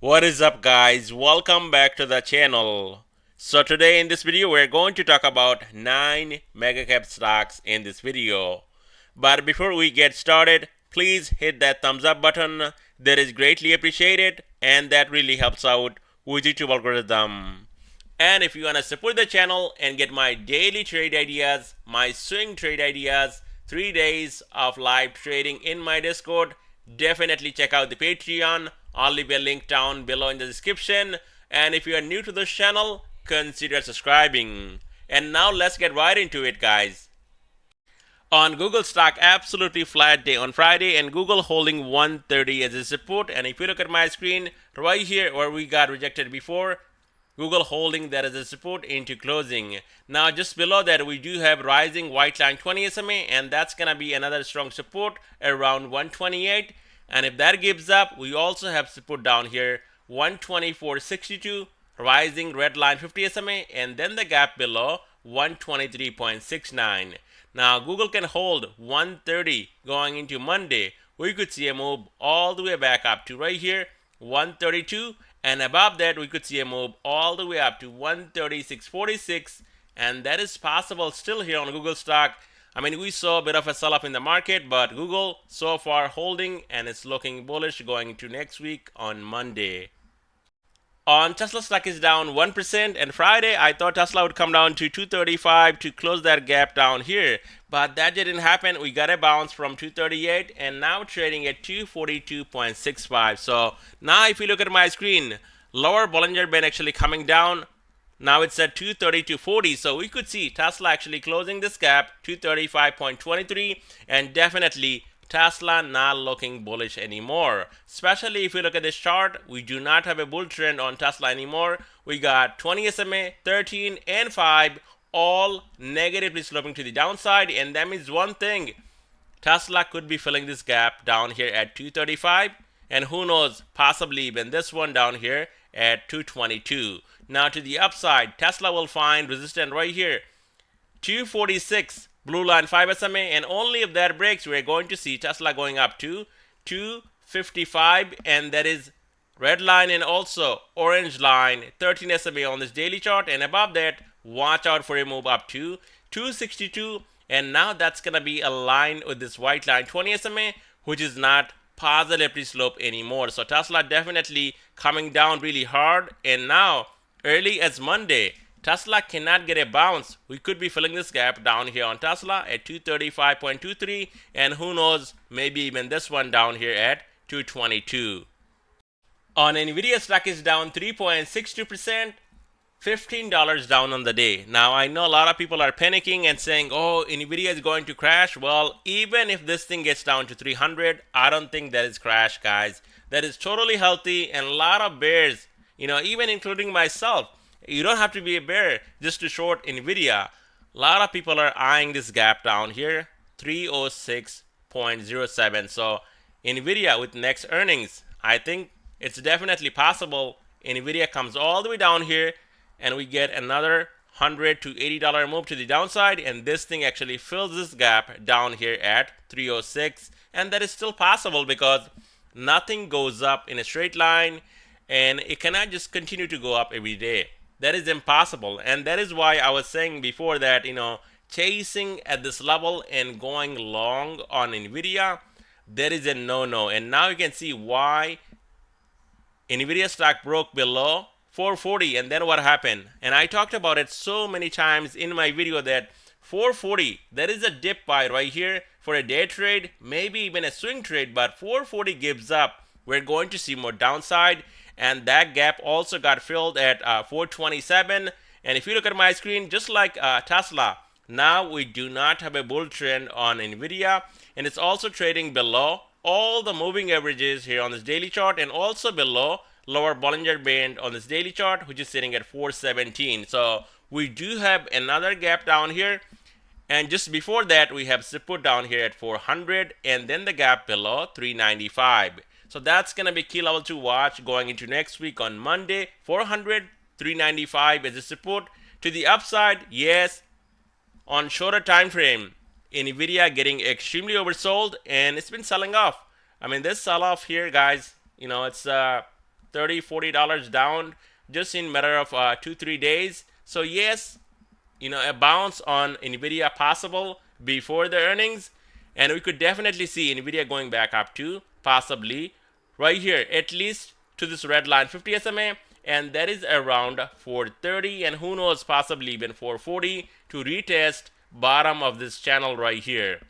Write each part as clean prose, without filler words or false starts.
What is up, guys? Welcome back to the channel. So today in this video we're going to talk about 9 mega cap stocks in this video. But before we get started, please hit that thumbs up button. That is greatly appreciated and that really helps out with YouTube algorithm. And if you want to support the channel and get my daily trade ideas, my swing trade ideas, 3 days of live trading in my Discord, definitely check out the Patreon. I'll leave a link down below in the description. And if you are new to this channel, consider subscribing. And now let's get right into it, guys. On Google stock, absolutely flat day on Friday, and Google holding 130 as a support. And if you look at my screen right here where we got rejected before, Google holding that as a support into closing. Now just below that we do have rising white line 20 SMA, and that's gonna be another strong support around 128. And if that gives up, we also have support down here 124.62, rising red line 50 SMA, and then the gap below 123.69. Now Google can hold 130 going into Monday. We could see a move all the way back up to right here 132, and above that we could see a move all the way up to 136.46, and that is possible still here on Google stock. I mean, we saw a bit of a sell-off in the market, but Google so far holding, and it's looking bullish going into next week on Monday. On Tesla stock is down 1%, and Friday I thought Tesla would come down to 235 to close that gap down here, but that didn't happen. We got a bounce from 238 and now trading at 242.65. So now if you look at my screen, lower Bollinger Band actually coming down. Now it's at 232.40, so we could see Tesla actually closing this gap 235.23, and definitely Tesla not looking bullish anymore. Especially if you look at this chart, we do not have a bull trend on Tesla anymore. We got 20 SMA, 13 and 5 all negatively sloping to the downside, and that means one thing: Tesla could be filling this gap down here at 235, and who knows, possibly even this one down here at 222. Now to the upside, Tesla will find resistance right here 246, blue line 5 SMA, and only if that breaks we're going to see Tesla going up to 255, and that is red line and also orange line 13 SMA on this daily chart, and above that watch out for a move up to 262, and now that's gonna be aligned with this white line 20 SMA, which is not positively slope anymore. So Tesla definitely coming down really hard, and now early as Monday, Tesla cannot get a bounce. We could be filling this gap down here on Tesla at 235.23, and who knows, maybe even this one down here at 222. On Nvidia, stock is down 3.62%, $15 down on the day. Now I know a lot of people are panicking and saying, oh, Nvidia is going to crash. Well, even if this thing gets down to 300, I don't think that is crash, guys. That is totally healthy, and a lot of bears, even including myself, you don't have to be a bear just to short Nvidia. A lot of people are eyeing this gap down here 306.07. so Nvidia with next earnings, I think it's definitely possible Nvidia comes all the way down here and we get another $100 to $80 move to the downside, and this thing actually fills this gap down here at 306, and that is still possible because nothing goes up in a straight line, and it cannot just continue to go up every day. That is impossible, and that is why I was saying before that chasing at this level and going long on Nvidia, that is a no-no. And now you can see why Nvidia stock broke below 440, and then what happened. And I talked about it so many times in my video that 440, that is a dip buy right here for a day trade, maybe even a swing trade, but 440 gives up, we're going to see more downside. And that gap also got filled at 427. And if you look at my screen, just like Tesla, now we do not have a bull trend on Nvidia, and it's also trading below all the moving averages here on this daily chart, and also below lower Bollinger Band on this daily chart, which is sitting at 417. So we do have another gap down here, and just before that we have support down here at 400, and then the gap below 395. So that's going to be key level to watch going into next week on Monday. 400, 395 as a support. To the upside, yes, on shorter time frame, Nvidia getting extremely oversold, and it's been selling off. I mean, this sell off here, guys, it's $30-40 down just in matter of 2-3 days. So yes, a bounce on Nvidia possible before the earnings, and we could definitely see Nvidia going back up to possibly right here, at least to this red line 50 SMA, and that is around 430, and who knows, possibly even 440 to retest bottom of this channel right here.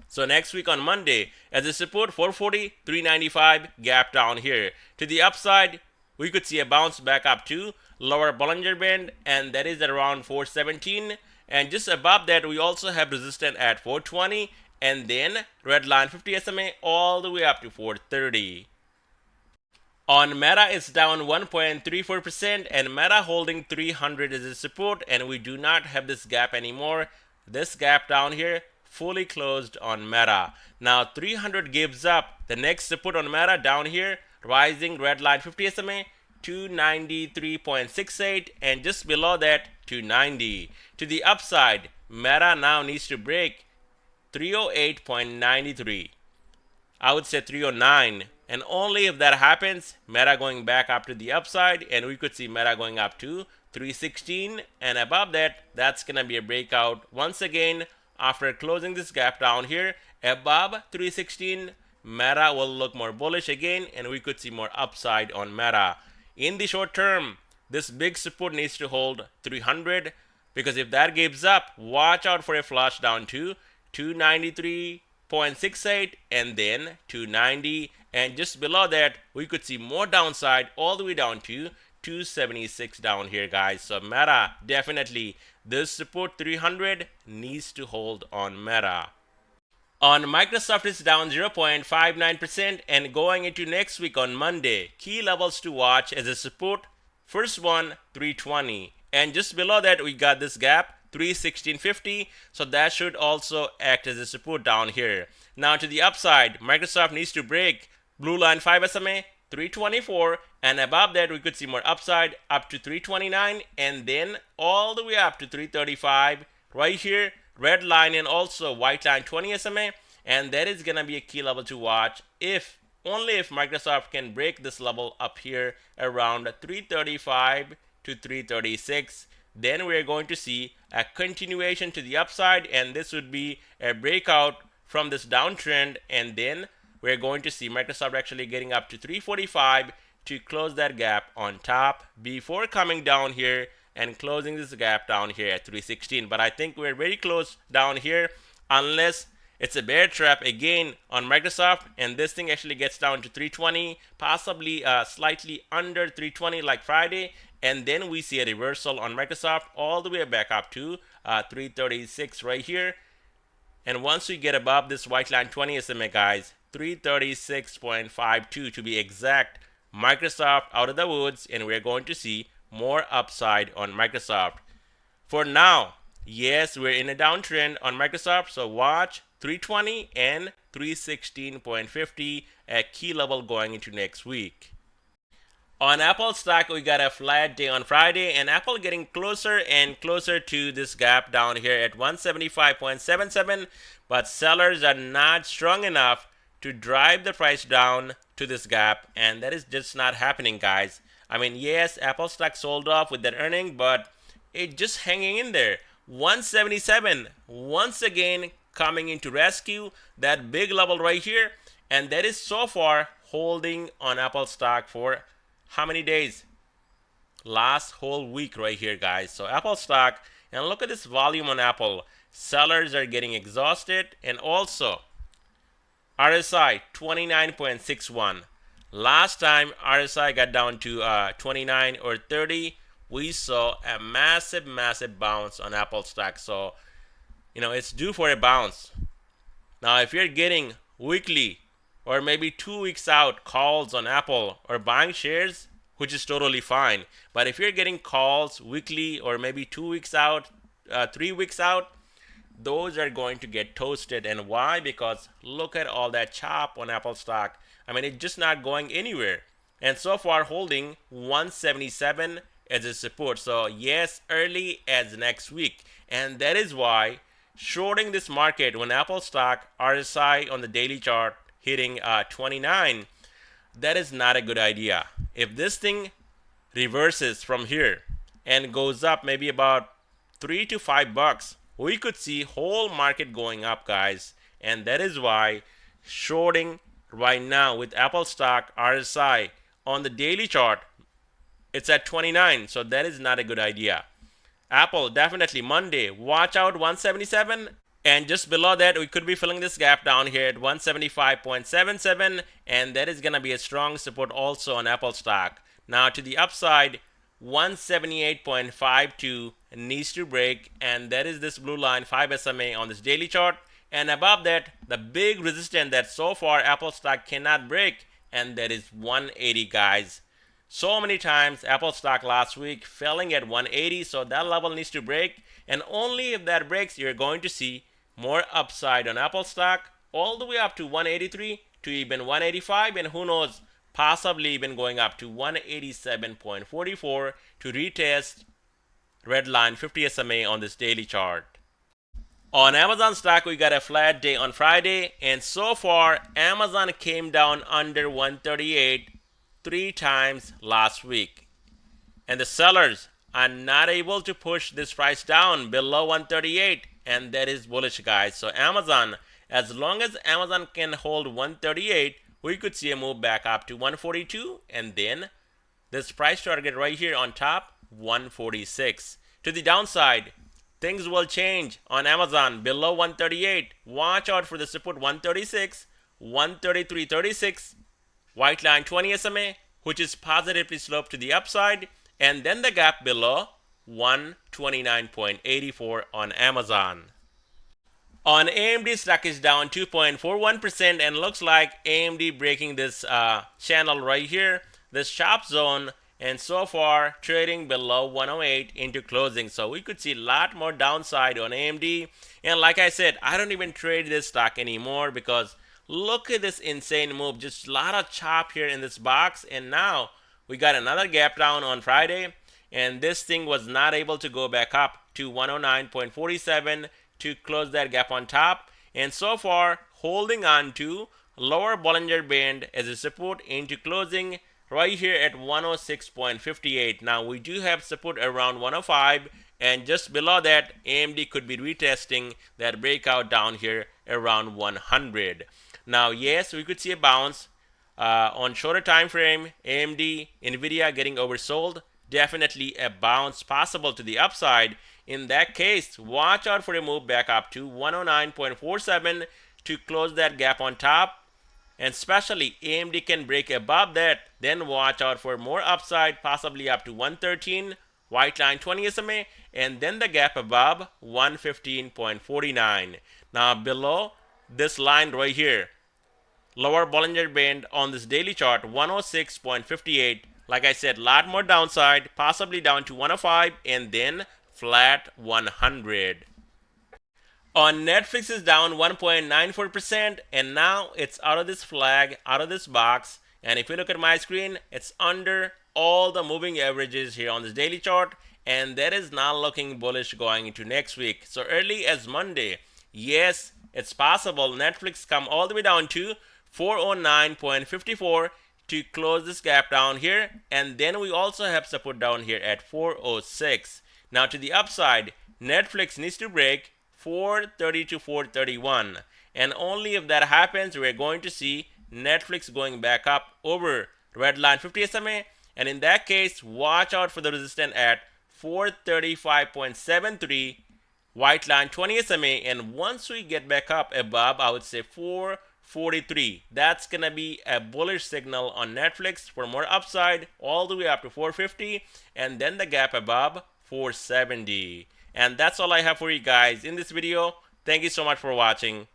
So next week on Monday, as a support, 440, 395, gap down here. To the upside, we could see a bounce back up to lower Bollinger Band, and that is at around 417. And just above that, we also have resistance at 420, and then red line 50 SMA all the way up to 430. On Meta, it's down 1.34%, and Meta holding 300 as a support, and we do not have this gap anymore. This gap down here fully closed on Meta. Now 300 gives up. The next support on Meta down here, rising red line 50 SMA, 293.68, and just below that 290. To the upside, Meta now needs to break 308.93. I would say 309, and only if that happens, Meta going back up to the upside, and we could see Meta going up to 316, and above that, that's gonna be a breakout once again. After closing this gap down here above 316, Meta will look more bullish again, and we could see more upside on Meta. In the short term, this big support needs to hold 300, because if that gives up, watch out for a flush down to 293.68 and then 290, and just below that we could see more downside all the way down to 276 down here, guys. So Meta, definitely this support 300 needs to hold on Meta. On Microsoft, it's down 0.59%, and going into next week on Monday, key levels to watch as a support. First one, 320, and just below that we got this gap 316.50, so that should also act as a support down here. Now to the upside, Microsoft needs to break blue line 5 SMA 324, and above that we could see more upside up to 329, and then all the way up to 335 right here, red line and also white line 20 SMA, and that is gonna be a key level to watch if only if Microsoft can break this level up here around 335 to 336. Then we're going to see a continuation to the upside, and this would be a breakout from this downtrend, and then we're going to see Microsoft actually getting up to 345 to close that gap on top before coming down here and closing this gap down here at 316. But I think we're very close down here, unless it's a bear trap again on Microsoft and this thing actually gets down to 320, possibly slightly under 320 like Friday, and then we see a reversal on Microsoft all the way back up to 336 right here. And once we get above this white line 20 SMA, guys, 336.52 to be exact, Microsoft out of the woods, and we're going to see more upside on Microsoft. For now, yes, we're in a downtrend on Microsoft, so watch 320 and 316.50 at key level going into next week. On Apple stock, we got a flat day on Friday, and Apple getting closer and closer to this gap down here at 175.77, but sellers are not strong enough to drive the price down to this gap, and that is just not happening, guys. I mean, yes, Apple stock sold off with that earning, but it just hanging in there. 177 once again coming into rescue, that big level right here, and that is so far holding on Apple stock for how many days? Last whole week right here, guys. So Apple stock, and look at this volume on Apple. Sellers are getting exhausted, and also RSI 29.61. Last time RSI got down to 29 or 30, we saw a massive bounce on Apple stock. So, it's due for a bounce. Now, if you're getting weekly or maybe 2 weeks out calls on Apple or buying shares, which is totally fine. But if you're getting calls weekly or maybe 2 weeks out, 3 weeks out, those are going to get toasted. And why? Because look at all that chop on Apple stock. I mean, it's just not going anywhere. And so far holding 177 as a support. So yes, early as next week. And that is why shorting this market when Apple stock RSI on the daily chart hitting 29, that is not a good idea. If this thing reverses from here and goes up maybe about $3 to $5, we could see whole market going up, guys. And that is why shorting right now with Apple stock RSI on the daily chart, it's at 29, so that is not a good idea. Apple definitely Monday, watch out 177, and just below that we could be filling this gap down here at 175.77, and that is going to be a strong support also on Apple stock. Now to the upside, 178.52 needs to break, and that is this blue line 5 SMA on this daily chart. And above that, the big resistance that so far Apple stock cannot break, and that is 180, guys. So many times Apple stock last week falling at 180, so that level needs to break, and only if that breaks you're going to see more upside on Apple stock all the way up to 183 to even 185, and who knows, possibly even going up to 187.44 to retest red line 50 SMA on this daily chart. On Amazon stock, we got a flat day on Friday, and so far Amazon came down under 138 3 times last week, and the sellers are not able to push this price down below 138, and that is bullish, guys. So Amazon, as long as Amazon can hold 138, we could see a move back up to 142, and then this price target right here on top, 146. To the downside, things will change on Amazon below 138. Watch out for the support 136, 133.36, white line 20 SMA, which is positively sloped to the upside, and then the gap below 129.84 on Amazon. On AMD, stock is down 2.41%, and looks like AMD breaking this channel right here, this sharp zone, and so far trading below 108 into closing. So we could see a lot more downside on AMD. And like I said, I don't even trade this stock anymore because look at this insane move. Just a lot of chop here in this box. And now we got another gap down on Friday, and this thing was not able to go back up to 109.47 to close that gap on top. And so far holding on to lower Bollinger Band as a support into closing right here at 106.58. Now we do have support around 105, and just below that AMD could be retesting that breakout down here around 100. Now yes, we could see a bounce on shorter time frame. AMD, Nvda getting oversold, definitely a bounce possible to the upside. In that case, watch out for a move back up to 109.47 to close that gap on top. And especially AMD can break above that, then watch out for more upside, possibly up to 113, white line 20 SMA, and then the gap above 115.49. Now below this line right here, lower Bollinger Band on this daily chart, 106.58. Like I said, a lot more downside, possibly down to 105, and then flat 100. On Netflix is down 1.94%, and now it's out of this flag, out of this box. And if you look at my screen, it's under all the moving averages here on this daily chart, and that is not looking bullish going into next week. So early as Monday, yes, it's possible Netflix come all the way down to 409.54 to close this gap down here, and then we also have support down here at 406. Now to the upside, Netflix needs to break 430 to 431, and only if that happens we're going to see Netflix going back up over red line 50 SMA, and in that case watch out for the resistance at 435.73, white line 20 SMA, and once we get back up above, I would say 443, that's gonna be a bullish signal on Netflix for more upside all the way up to 450, and then the gap above 470. And that's all I have for you guys in this video. Thank you so much for watching.